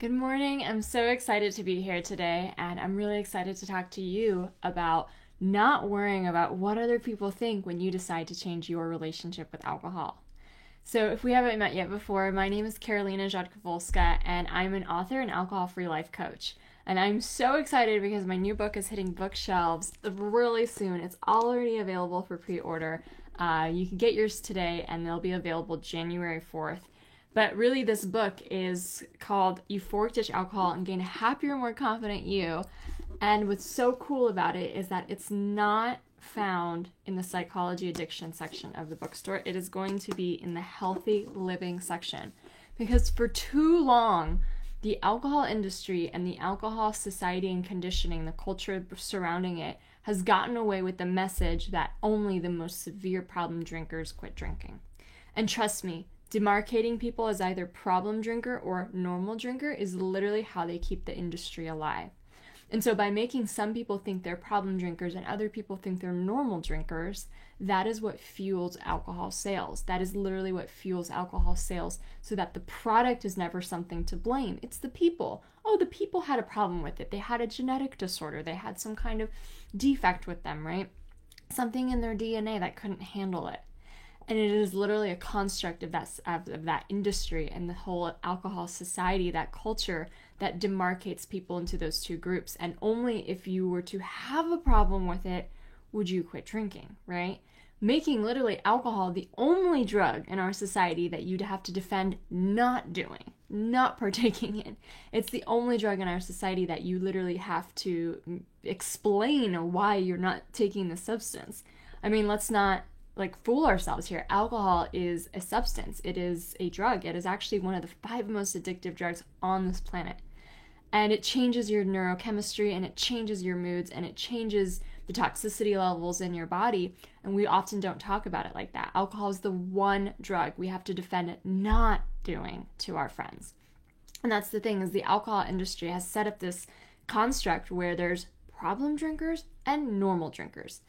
Good morning. I'm so excited to be here today, and I'm really excited to talk to you about not worrying about what other people think when you decide to change your relationship with alcohol. So, if we haven't met yet before, my name is Karolina Jodkowolska, and I'm an author and alcohol free life coach. And I'm so excited because my new book is hitting bookshelves really soon. It's already available for pre order. You can get yours today, and they'll be available January 4th. But really, this book is called Euphoric Ditch Alcohol and Gain a Happier, More Confident You. And what's so cool about it is that it's not found in the psychology addiction section of the bookstore. It is going to be in the healthy living section. Because for too long, the alcohol industry and the alcohol society and conditioning, the culture surrounding it, has gotten away with the message that only the most severe problem drinkers quit drinking. And trust me, demarcating people as either problem drinker or normal drinker is literally how they keep the industry alive. And so by making some people think they're problem drinkers and other people think they're normal drinkers, that is what fuels alcohol sales. That is literally what fuels alcohol sales, so that the product is never something to blame. It's the people. Oh, the people had a problem with it. They had a genetic disorder. They had some kind of defect with them, right? Something in their DNA that couldn't handle it. And it is literally a construct of that industry and the whole alcohol society, that culture that demarcates people into those two groups. And only if you were to have a problem with it would you quit drinking, right? Making literally alcohol the only drug in our society that you'd have to defend not doing, not partaking in. It's the only drug in our society that you literally have to explain why you're not taking the substance. I mean, let's not fool ourselves here. Alcohol is a substance. It is a drug. It is actually one of the 5 most addictive drugs on this planet. And it changes your neurochemistry, and it changes your moods, and it changes the toxicity levels in your body. And we often don't talk about it like that. Alcohol is the one drug we have to defend it not doing to our friends. And that's the thing, is the alcohol industry has set up this construct where there's problem drinkers and normal drinkers.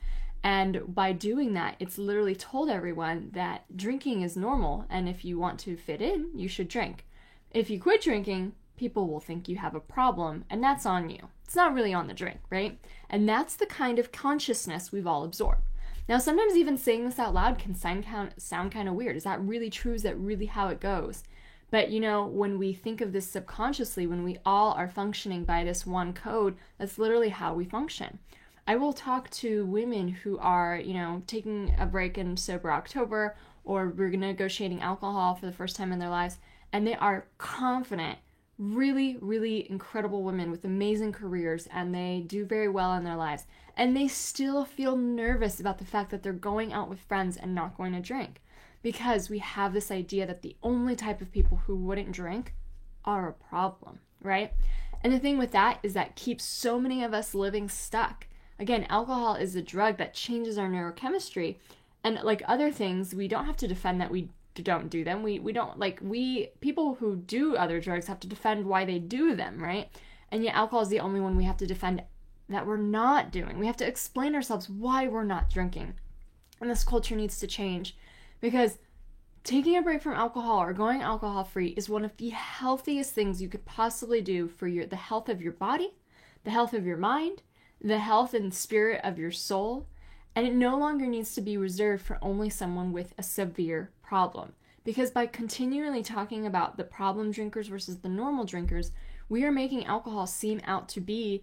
And by doing that, it's literally told everyone that drinking is normal, and if you want to fit in, you should drink. If you quit drinking, people will think you have a problem, and that's on you. It's not really on the drink, right? And that's the kind of consciousness we've all absorbed. Now, sometimes even saying this out loud can sound kind of weird. Is that really true? Is that really how it goes? But, when we think of this subconsciously, when we all are functioning by this one code, that's literally how we function. I will talk to women who are, taking a break in Sober October, or we're negotiating alcohol for the first time in their lives, and they are confident, really, really incredible women with amazing careers, and they do very well in their lives. And they still feel nervous about the fact that they're going out with friends and not going to drink, because we have this idea that the only type of people who wouldn't drink are a problem, right? And the thing with that is that keeps so many of us living stuck. Again, alcohol is a drug that changes our neurochemistry, and like other things, we don't have to defend that we don't do them. We don't, people who do other drugs have to defend why they do them, right? And yet alcohol is the only one we have to defend that we're not doing. We have to explain ourselves why we're not drinking. And this culture needs to change, because taking a break from alcohol or going alcohol free is one of the healthiest things you could possibly do for the health of your body, the health of your mind, the health and spirit of your soul, and it no longer needs to be reserved for only someone with a severe problem. Because by continually talking about the problem drinkers versus the normal drinkers, we are making alcohol seem out to be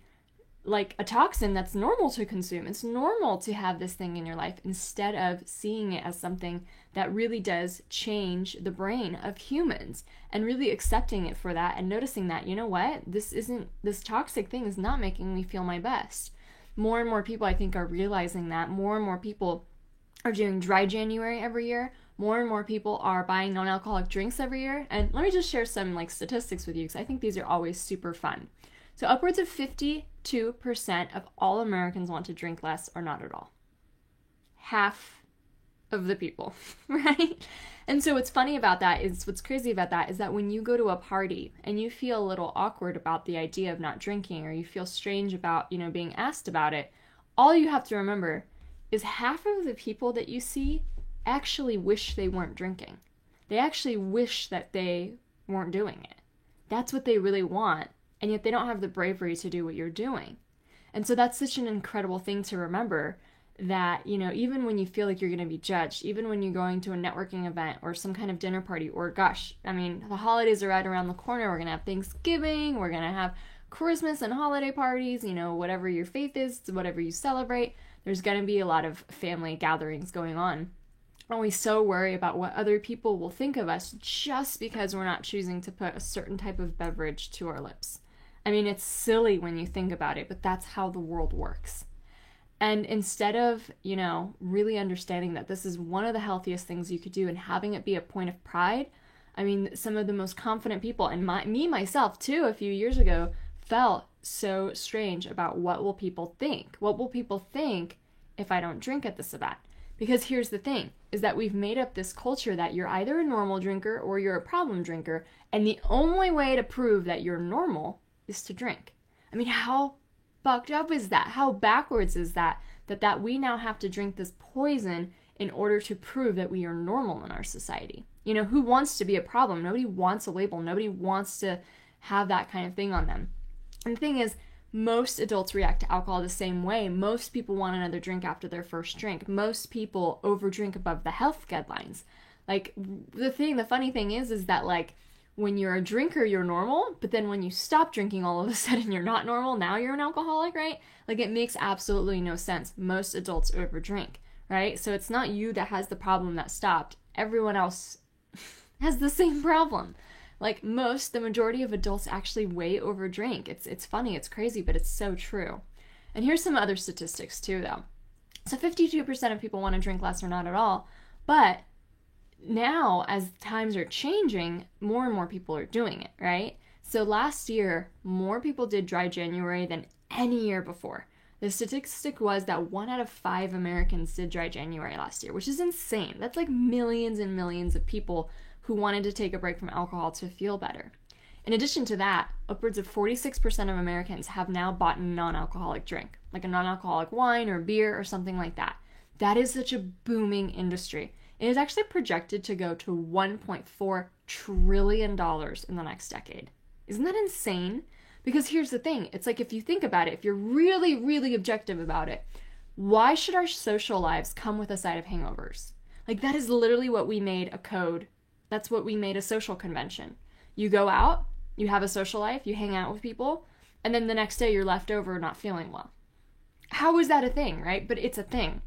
like a toxin that's normal to consume. It's normal to have this thing in your life, instead of seeing it as something that really does change the brain of humans, and really accepting it for that and noticing that, this toxic thing is not making me feel my best. More and more people, I think, are realizing that. More and more people are doing dry January every year. More and more people are buying non-alcoholic drinks every year. And let me just share some statistics with you, because I think these are always super fun. So upwards of 52% of all Americans want to drink less or not at all. Half of the people, right? And so what's crazy about that is that when you go to a party and you feel a little awkward about the idea of not drinking, or you feel strange about, being asked about it, all you have to remember is half of the people that you see actually wish they weren't drinking. They actually wish that they weren't doing it. That's what they really want. And yet they don't have the bravery to do what you're doing. And so that's such an incredible thing to remember, that, even when you feel like you're going to be judged, even when you're going to a networking event or some kind of dinner party, or gosh, the holidays are right around the corner. We're going to have Thanksgiving, we're going to have Christmas and holiday parties, whatever your faith is, whatever you celebrate, there's going to be a lot of family gatherings going on. And we so worry about what other people will think of us just because we're not choosing to put a certain type of beverage to our lips. It's silly when you think about it, but that's how the world works. And instead of, really understanding that this is one of the healthiest things you could do and having it be a point of pride, some of the most confident people, and myself too, a few years ago, felt so strange about what will people think? What will people think if I don't drink at this event? Because here's the thing, is that we've made up this culture that you're either a normal drinker or you're a problem drinker, and the only way to prove that you're normal is to drink. How fucked up is that? How backwards is that we now have to drink this poison in order to prove that we are normal in our society? Who wants to be a problem? Nobody wants a label. Nobody wants to have that kind of thing on them. And the thing is, most adults react to alcohol the same way. Most people want another drink after their first drink. Most people overdrink above the health guidelines. The funny thing is that when you're a drinker, you're normal, but then when you stop drinking, all of a sudden you're not normal. Now you're an alcoholic, right? It makes absolutely no sense. Most adults overdrink, right? So it's not you that has the problem that stopped. Everyone else has the same problem. The majority of adults actually way overdrink. It's funny, it's crazy, but it's so true. And here's some other statistics too, though. So 52% of people want to drink less or not at all, but now, as times are changing, more and more people are doing it, right? So last year, more people did dry January than any year before. The statistic was that 1 out of 5 Americans did dry January last year, which is insane. That's millions and millions of people who wanted to take a break from alcohol to feel better. In addition to that, upwards of 46% of Americans have now bought a non-alcoholic drink, like a non-alcoholic wine or beer or something like that. That is such a booming industry. It is actually projected to go to $1.4 trillion in the next decade. Isn't that insane? Because here's the thing. It's if you think about it, if you're really, really objective about it, why should our social lives come with a side of hangovers? That is literally what we made a code. That's what we made a social convention. You go out, you have a social life, you hang out with people, and then the next day you're left over not feeling well. How is that a thing, right? But it's a thing.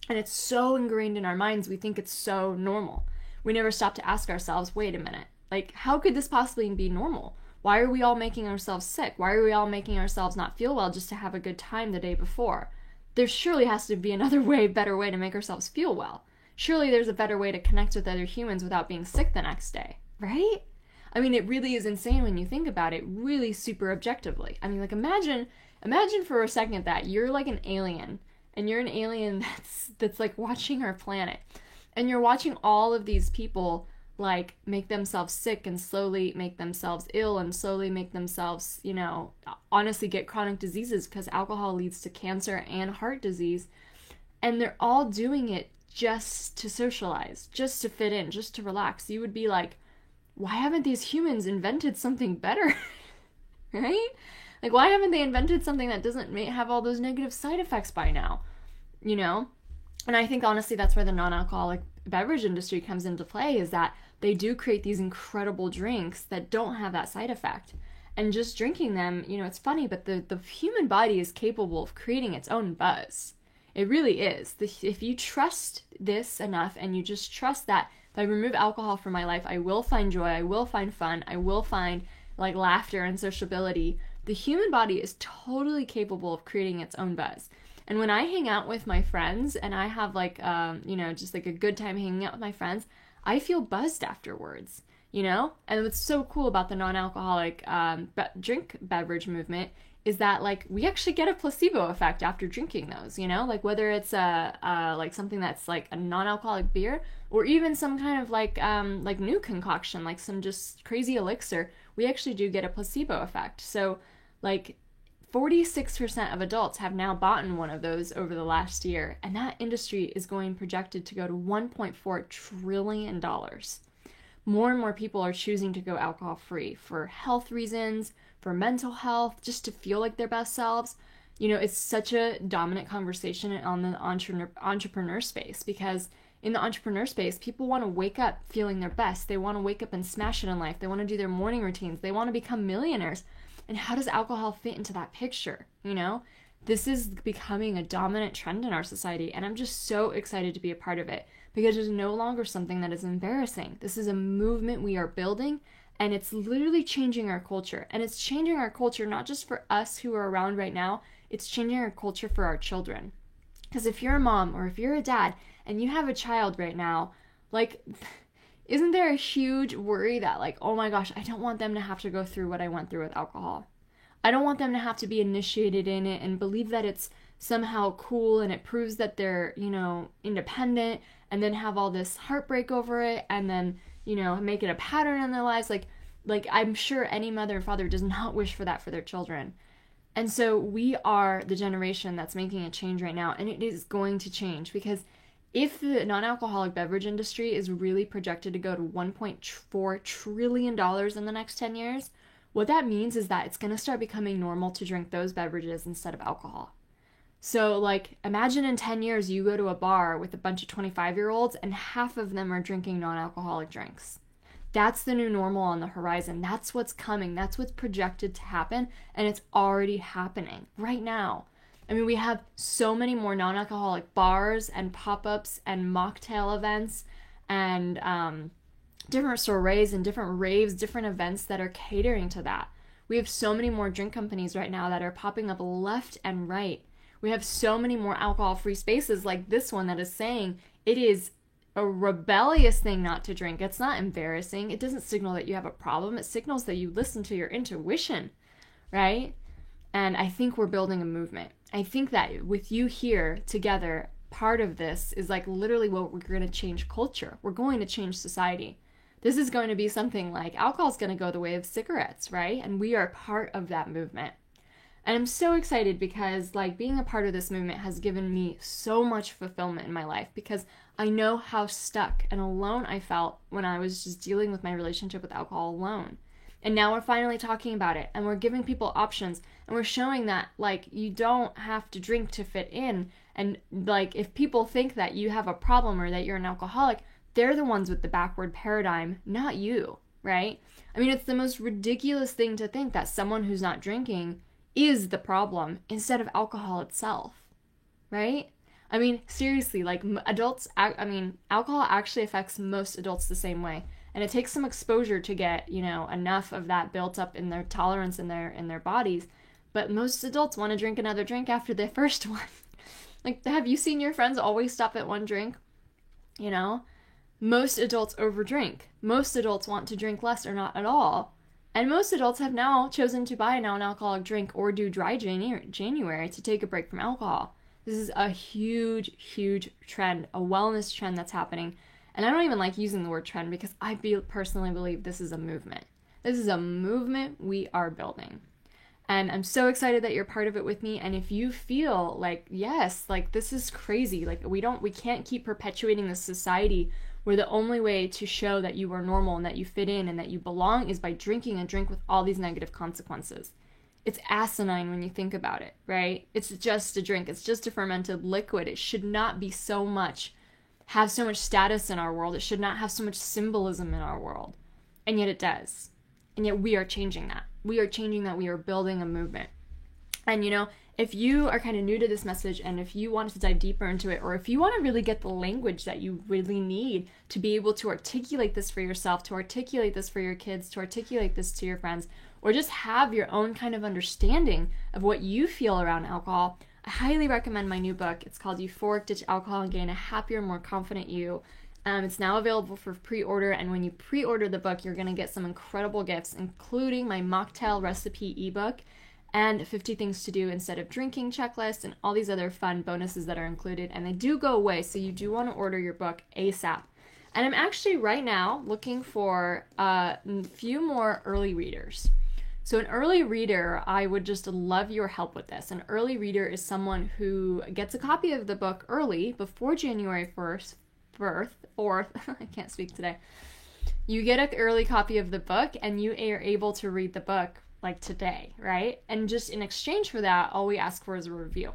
And it's so ingrained in our minds, we think it's so normal. We never stop to ask ourselves, wait a minute, how could this possibly be normal? Why are we all making ourselves sick? Why are we all making ourselves not feel well just to have a good time the day before? There surely has to be another way, better way to make ourselves feel well. Surely there's a better way to connect with other humans without being sick the next day, right? It really is insane when you think about it, really super objectively. Imagine for a second that you're an alien, and you're an alien that's watching our planet, and you're watching all of these people make themselves sick and slowly make themselves ill and slowly make themselves, honestly get chronic diseases because alcohol leads to cancer and heart disease. And they're all doing it just to socialize, just to fit in, just to relax. You would be why haven't these humans invented something better? Right? Why haven't they invented something that doesn't have all those negative side effects by now? And I think honestly that's where the non-alcoholic beverage industry comes into play, is that they do create these incredible drinks that don't have that side effect. And just drinking them, it's funny, but the human body is capable of creating its own buzz. It really is. If you trust this enough and you just trust that if I remove alcohol from my life, I will find joy, I will find fun, I will find laughter and sociability, the human body is totally capable of creating its own buzz. And when I hang out with my friends and I have just a good time hanging out with my friends, I feel buzzed afterwards, And what's so cool about the non-alcoholic drink beverage movement is that we actually get a placebo effect after drinking those, whether it's something that's a non-alcoholic beer or even some kind of new concoction, some just crazy elixir, we actually do get a placebo effect. So 46% of adults have now bought one of those over the last year, and that industry is projected to go to $1.4 trillion. more and more people are choosing to go alcohol free for health reasons, for mental health, just to feel like their best selves. It's such a dominant conversation on the entrepreneur space, because in the entrepreneur space, people want to wake up feeling their best. They want to wake up and smash it in life. They want to do their morning routines. They want to become millionaires. And how does alcohol fit into that picture? This is becoming a dominant trend in our society, and I'm just so excited to be a part of it, because it's no longer something that is embarrassing. This is a movement we are building, and it's literally changing our culture. And it's changing our culture not just for us who are around right now, it's changing our culture for our children. Because if you're a mom or if you're a dad and you have a child right now, like, isn't there a huge worry that, like, oh my gosh, I don't want them to have to go through what I went through with alcohol. I don't want them to have to be initiated in it and believe that it's somehow cool and it proves that they're, independent, and then have all this heartbreak over it, and then, make it a pattern in their lives. Like I'm sure any mother and father does not wish for that for their children. And so we are the generation that's making a change right now, and it is going to change, because if the non-alcoholic beverage industry is really projected to go to $1.4 trillion in the next 10 years, what that means is that it's going to start becoming normal to drink those beverages instead of alcohol. So, like, imagine in 10 years you go to a bar with a bunch of 25-year-olds and half of them are drinking non-alcoholic drinks. That's the new normal on the horizon. That's what's coming. That's what's projected to happen, and it's already happening right now. I mean, we have so many more non-alcoholic bars and pop-ups and mocktail events and different soirees and different raves, different events that are catering to that. We have so many more drink companies right now that are popping up left and right. We have so many more alcohol-free spaces like this one that is saying it is a rebellious thing not to drink. It's not embarrassing. It doesn't signal that you have a problem. It signals that you listen to your intuition, right? And I think we're building a movement. I think that with you here together, part of this is like literally what we're going to change culture. We're going to change society. This is going to be something like alcohol is going to go the way of cigarettes, right? And we are part of that movement. And I'm so excited because, like, being a part of this movement has given me so much fulfillment in my life, because I know how stuck and alone I felt when I was just dealing with my relationship with alcohol alone. And now we're finally talking about it, and we're giving people options, and we're showing that, like, you don't have to drink to fit in. And, like, if people think that you have a problem or that you're an alcoholic, they're the ones with the backward paradigm, not you, right? I mean, it's the most ridiculous thing to think that someone who's not drinking is the problem instead of alcohol itself, right? I mean, seriously, like, alcohol actually affects most adults the same way. And it takes some exposure to get, enough of that built up in their tolerance in their bodies. But most adults want to drink another drink after their first one. Like, have you seen your friends always stop at one drink? Most adults overdrink. Most adults want to drink less or not at all. And most adults have now chosen to buy a non-alcoholic drink or do dry January to take a break from alcohol. This is a huge, huge trend, a wellness trend that's happening. And I don't even like using the word trend, because I personally believe this is a movement. This is a movement we are building. And I'm so excited that you're part of it with me. And if you feel like, yes, like, this is crazy, like, we can't keep perpetuating this society where the only way to show that you are normal and that you fit in and that you belong is by drinking a drink with all these negative consequences. It's asinine when you think about it, right? It's just a drink. It's just a fermented liquid. It should not be have so much status in our world. It should not have so much symbolism in our world. And yet it does. And yet we are changing that. We are changing that. We are building a movement. And, if you are kind of new to this message, and if you want to dive deeper into it, or if you want to really get the language that you really need to be able to articulate this for yourself, to articulate this for your kids, to articulate this to your friends, or just have your own kind of understanding of what you feel around alcohol, I highly recommend my new book. It's called Euphoric: Ditch Alcohol and Gain a Happier, More Confident You. It's now available for pre-order, and when you pre-order the book, you're going to get some incredible gifts, including my mocktail recipe ebook and 50 things to do instead of drinking checklist, and all these other fun bonuses that are included. And they do go away, so you do want to order your book ASAP. And I'm actually right now looking for a few more early readers. So an early reader, I would just love your help with this. An early reader is someone who gets a copy of the book early, before January 4th, I can't speak today. you get an early copy of the book and you are able to read the book like today, right? And just in exchange for that, all we ask for is a review.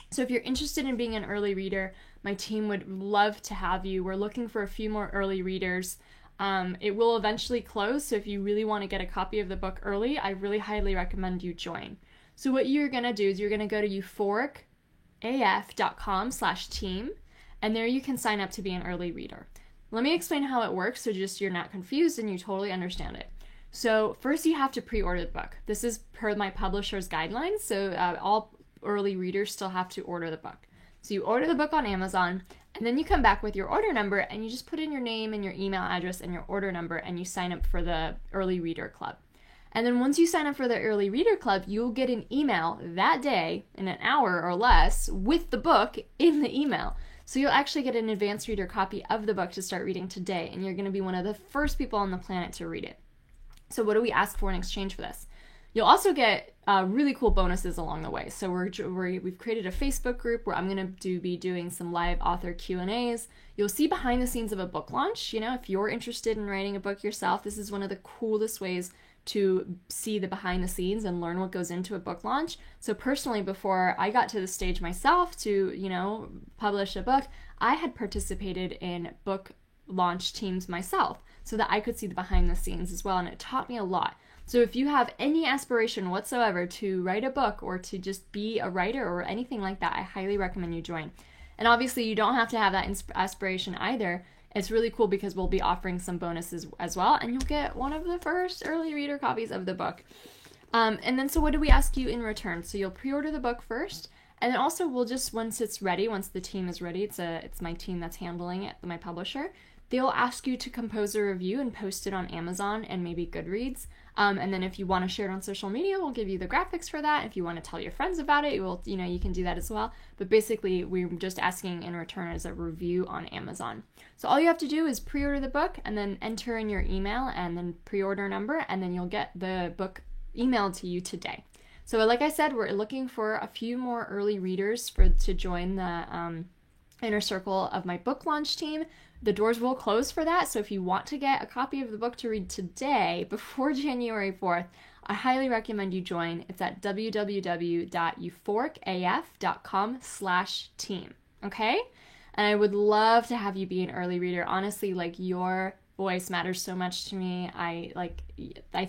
So if you're interested in being an early reader, my team would love to have you. We're looking for a few more early readers. It will eventually close, so if you really want to get a copy of the book early, I really highly recommend you join. So what you're going to do is you're going to go to euphoricaf.com/team, and there you can sign up to be an early reader. Let me explain how it works so just you're not confused and you totally understand it. So first you have to pre-order the book. This is per my publisher's guidelines, so all early readers still have to order the book. So you order the book on Amazon, and then you come back with your order number and you just put in your name and your email address and your order number, and you sign up for the early reader club. And then once you sign up for the early reader club, you'll get an email that day in an hour or less with the book in the email. So you'll actually get an advanced reader copy of the book to start reading today, and you're going to be one of the first people on the planet to read it. So what do we ask for in exchange for this? You'll also get really cool bonuses along the way. So we've created a Facebook group where I'm going to be doing some live author Q&As. You'll see behind the scenes of a book launch. You know, if you're interested in writing a book yourself, this is one of the coolest ways to see the behind the scenes and learn what goes into a book launch. So personally, before I got to the stage myself to, publish a book, I had participated in book launch teams myself so that I could see the behind the scenes as well, and it taught me a lot. So if you have any aspiration whatsoever to write a book or to just be a writer or anything like that, I highly recommend you join. And obviously you don't have to have that aspiration either. It's really cool because we'll be offering some bonuses as well, and you'll get one of the first early reader copies of the book. And then so what do we ask you in return? So you'll pre-order the book first, and then also we'll just, once it's ready, once the team is ready, it's my team that's handling it, my publisher, they'll ask you to compose a review and post it on Amazon and maybe Goodreads. And then if you want to share it on social media, we'll give you the graphics for that. If you want to tell your friends about it, you can do that as well. But basically, we're just asking in return as a review on Amazon. So all you have to do is pre-order the book and then enter in your email and then pre-order number, and then you'll get the book emailed to you today. So like I said, we're looking for a few more early readers to join the inner circle of my book launch team. The doors will close for that, so if you want to get a copy of the book to read today before January 4th, I highly recommend you join. It's at www.euphoricaf.com/team, okay? And I would love to have you be an early reader. Honestly, your voice matters so much to me. I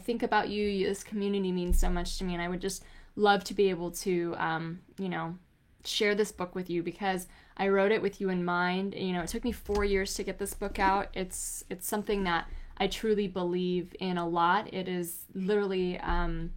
think about you. This community means so much to me, and I would just love to be able to, share this book with you because I wrote it with you in mind. It took me 4 years to get this book out. It's something that I truly believe in a lot. It is literally kind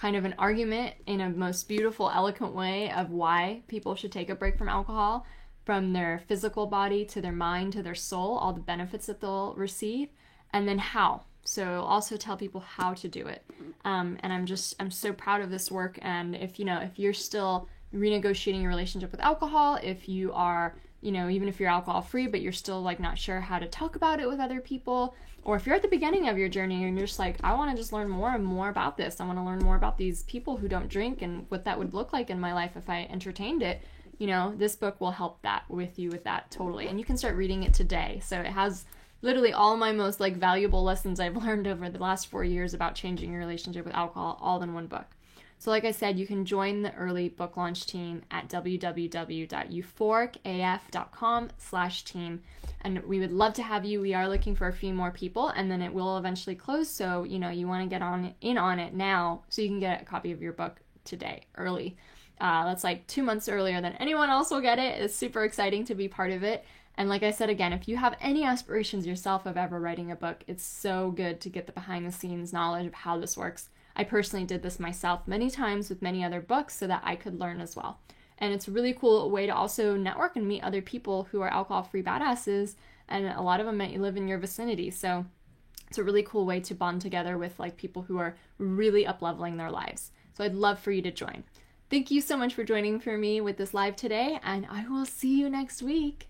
of an argument in a most beautiful, eloquent way of why people should take a break from alcohol, from their physical body to their mind to their soul, all the benefits that they'll receive, and then how. So I'll also tell people how to do it. And I'm so proud of this work. And if you're still renegotiating your relationship with alcohol, if you are, even if you're alcohol free, but you're still not sure how to talk about it with other people, or if you're at the beginning of your journey and you're just I want to just learn more and more about this. I want to learn more about these people who don't drink and what that would look like in my life if I entertained it. This book will help with that totally. And you can start reading it today. So it has literally all my most valuable lessons I've learned over the last 4 years about changing your relationship with alcohol all in one book. So like I said, you can join the early book launch team at www.euphoricaf.com/team. And we would love to have you. We are looking for a few more people, and then it will eventually close. So, you want to get in on it now so you can get a copy of your book today, early. That's 2 months earlier than anyone else will get it. It's super exciting to be part of it. And like I said, again, if you have any aspirations yourself of ever writing a book, it's so good to get the behind the scenes knowledge of how this works. I personally did this myself many times with many other books so that I could learn as well. And it's a really cool way to also network and meet other people who are alcohol-free badasses, and a lot of them might live in your vicinity. So it's a really cool way to bond together with people who are really up-leveling their lives. So I'd love for you to join. Thank you so much for joining for me with this live today, and I will see you next week.